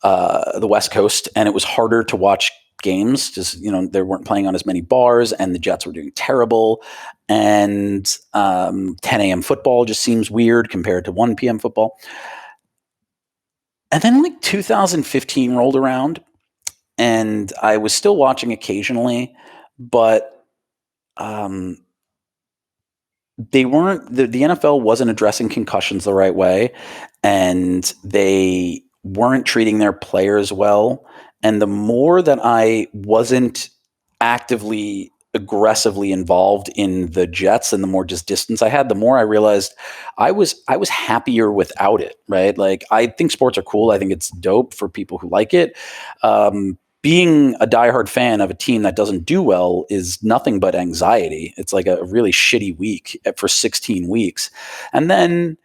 the West Coast, and it was harder to watch games because they weren't playing on as many bars, and the Jets were doing terrible. And 10 a.m. football just seems weird compared to 1 p.m. football. And then like 2015 rolled around, and I was still watching occasionally, but they weren't, the NFL wasn't addressing concussions the right way, and they weren't treating their players well. And the more that I wasn't actively, aggressively involved in the Jets, and the more just distance I had, the more I realized I was happier without it. Right? Like, I think sports are cool. I think it's dope for people who like it. Being a diehard fan of a team that doesn't do well is nothing but anxiety. It's like a really shitty week for 16 weeks. And then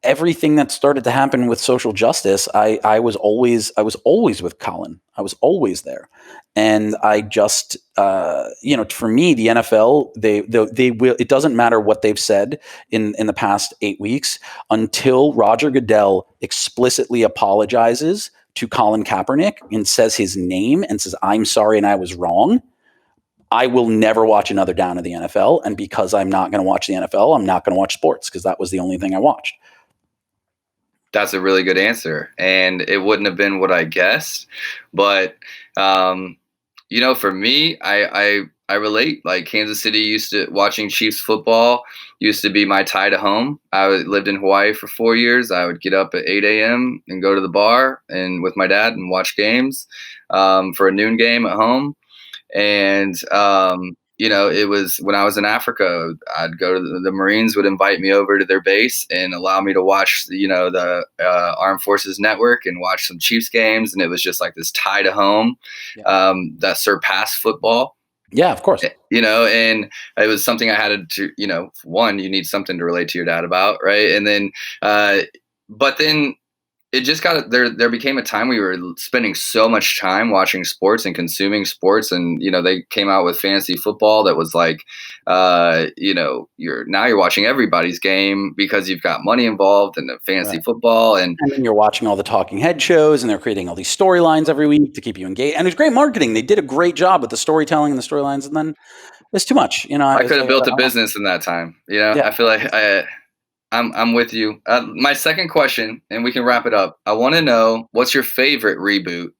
everything that started to happen with social justice, I was always with Colin. I was always there. And I just, for me, the NFL, they will, it doesn't matter what they've said in the past 8 weeks, until Roger Goodell explicitly apologizes to Colin Kaepernick and says his name and says, "I'm sorry and I was wrong." I will never watch another down of the NFL. And because I'm not going to watch the NFL, I'm not going to watch sports, because that was the only thing I watched. That's a really good answer. And it wouldn't have been what I guessed. But, for me, I relate. Like, Kansas City watching Chiefs football used to be my tie to home. I lived in Hawaii for 4 years. I would get up at 8 a.m. and go to the bar and with my dad and watch games for a noon game at home. And, it was when I was in Africa, I'd go to the Marines would invite me over to their base and allow me to watch, the Armed Forces Network and watch some Chiefs games. And it was just like this tie to home that surpassed football. Yeah, of course. And it was something I had to, one, you need something to relate to your dad about. Right. And then, but then it just there became a time we were spending so much time watching sports and consuming sports. And, they came out with fantasy football that was like, you're watching everybody's game because you've got money involved in the fantasy football. And then you're watching all the talking head shows, and they're creating all these storylines every week to keep you engaged. And it's great marketing. They did a great job with the storytelling and the storylines. And then it's too much. I could have built a business in that time. I feel like I'm with you. My second question, and we can wrap it up. I want to know, what's your favorite reboot?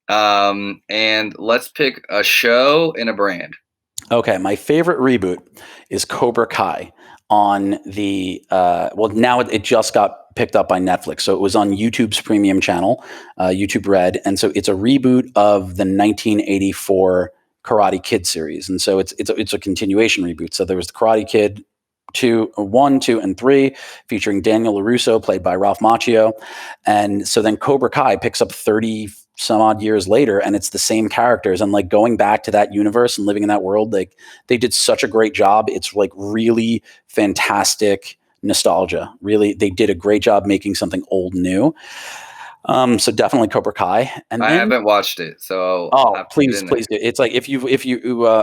And let's pick a show and a brand. Okay, my favorite reboot is Cobra Kai. on the now it just got picked up by Netflix. So it was on YouTube's premium channel, YouTube Red, and so it's a reboot of the 1984 Karate Kid series, and so it's a continuation reboot. So there was the Karate Kid 1, 2, and 3, featuring Daniel LaRusso, played by Ralph Macchio, and so then Cobra Kai picks up 30 some odd years later, and it's the same characters, and like going back to that universe and living in that world, like they did such a great job. It's like really fantastic nostalgia. Really, they did a great job making something old new. So definitely Cobra Kai. And I then, haven't watched it, so I'll have to please get in do. It's like if you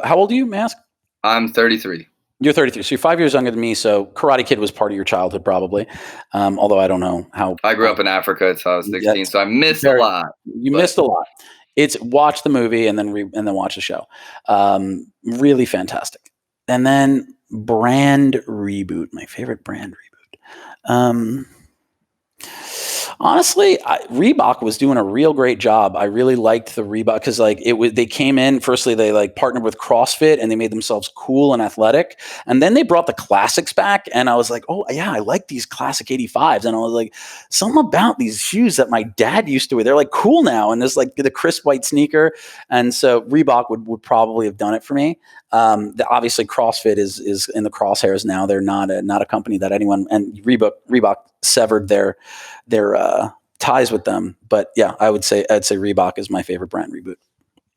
how old are you, may I ask? I'm 33. You're 33, so you're 5 years younger than me. So Karate Kid was part of your childhood, probably. Although I don't know how. I grew up in Africa until I was 16, so I missed a lot. Missed a lot. It's watch the movie and then watch the show. Really fantastic. And then brand reboot. My favorite brand reboot. Honestly, Reebok was doing a real great job. I really liked the Reebok because they came in, firstly, they like partnered with CrossFit and they made themselves cool and athletic. And then they brought the classics back. And I was like, oh yeah, I like these classic 85s. And I was like, something about these shoes that my dad used to wear, they're like cool now. And there's like the crisp white sneaker. And so Reebok would probably have done it for me. Obviously CrossFit is in the crosshairs now. They're not a company that anyone, and Reebok severed their ties with them. But yeah, I'd say Reebok is my favorite brand reboot.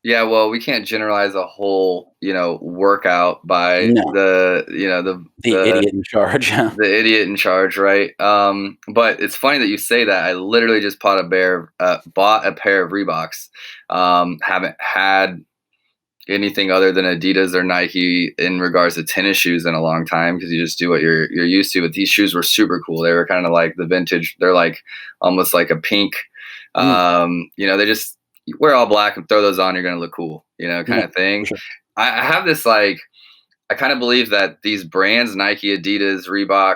Yeah, well, we can't generalize a whole, workout by the idiot in charge. The idiot in charge, right? But it's funny that you say that. I literally just bought a pair of Reeboks. Haven't had anything other than Adidas or Nike in regards to tennis shoes in a long time, because you just do what you're used to. But these shoes were super cool. They were kind of like the vintage. They're like almost like a pink. They just wear all black and throw those on. You're gonna look cool, kind of thing. Sure. I have this I kind of believe that these brands, Nike, Adidas, Reebok,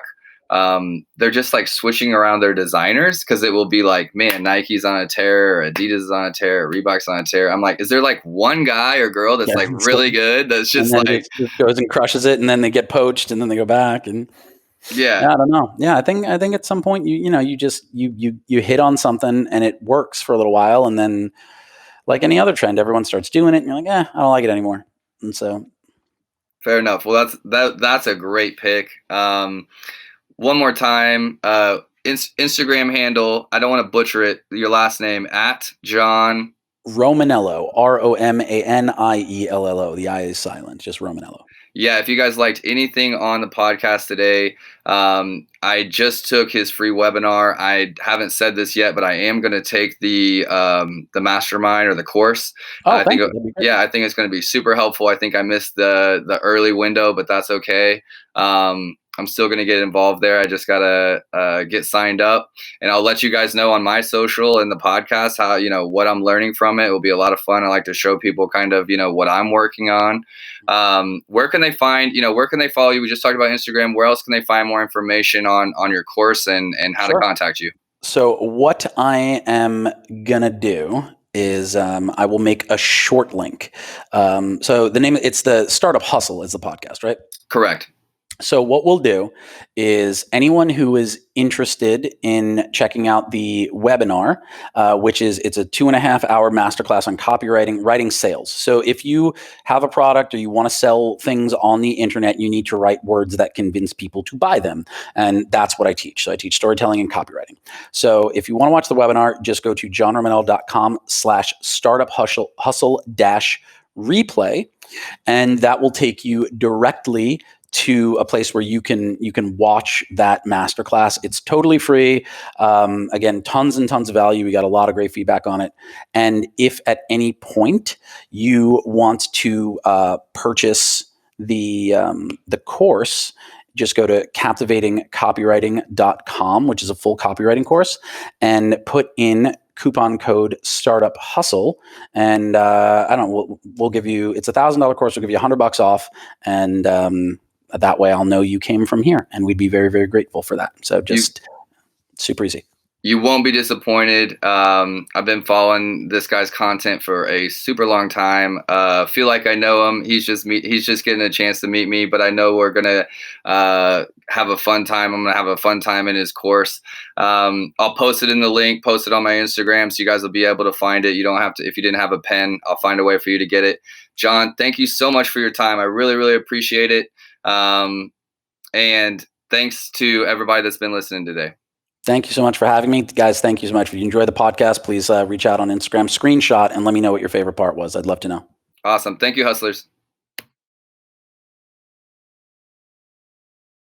they're just like switching around their designers, because it will be like, man, Nike's on a tear, or Adidas is on a tear, or Reebok's on a tear. I'm like, is there like one guy or girl that's really good that's just like it goes and crushes it, and then they get poached, and then they go back, and yeah, I don't know. Yeah, I think at some point you just hit on something and it works for a little while, and then like any other trend, everyone starts doing it, and you're like, I don't like it anymore, and so. Fair enough. Well, that's a great pick. One more time, Instagram handle. I don't want to butcher it. Your last name at John Romaniello, Romaniello. The I is silent, just Romaniello. Yeah, if you guys liked anything on the podcast today, I just took his free webinar. I haven't said this yet, but I am going to take the mastermind or the course. I think it's going to be super helpful. I think I missed the early window, but that's okay. I'm still going to get involved there. I just got to get signed up, and I'll let you guys know on my social and the podcast how, what I'm learning from it. It will be a lot of fun. I like to show people kind of, what I'm working on. Where can they find, where can they follow you? We just talked about Instagram. Where else can they find more information on your course and how to contact you? So what I am going to do is I will make a short link. So the name, it's the Startup Hustle is the podcast, right? Correct. So what we'll do is anyone who is interested in checking out the webinar, it's a 2.5 hour masterclass on copywriting, writing sales. So if you have a product or you want to sell things on the internet, you need to write words that convince people to buy them. And that's what I teach. So I teach storytelling and copywriting. So if you want to watch the webinar, just go to johnromanello.com/startuphustle-replay. And that will take you directly to a place where you can watch that masterclass. It's totally free. Again, tons and tons of value. We got a lot of great feedback on it. And if at any point you want to purchase the course, just go to captivatingcopywriting.com, which is a full copywriting course, and put in coupon code Startup Hustle, and we'll give you. It's $1,000 course. We'll give you $100 off, and that way I'll know you came from here, and we'd be very, very grateful for that. So just super easy. You won't be disappointed. I've been following this guy's content for a super long time. Feel like I know him. He's just getting a chance to meet me, but I know we're gonna have a fun time. I'm gonna have a fun time in his course. I'll post it in the link, post it on my Instagram, so you guys will be able to find it. You don't have to, if you didn't have a pen, I'll find a way for you to get it. John, thank you so much for your time. I really, really appreciate it. And thanks to everybody that's been listening today. Thank you so much for having me. Guys, thank you so much. If you enjoy the podcast, please reach out on Instagram, screenshot, and let me know what your favorite part was. I'd love to know. Awesome. Thank you, hustlers.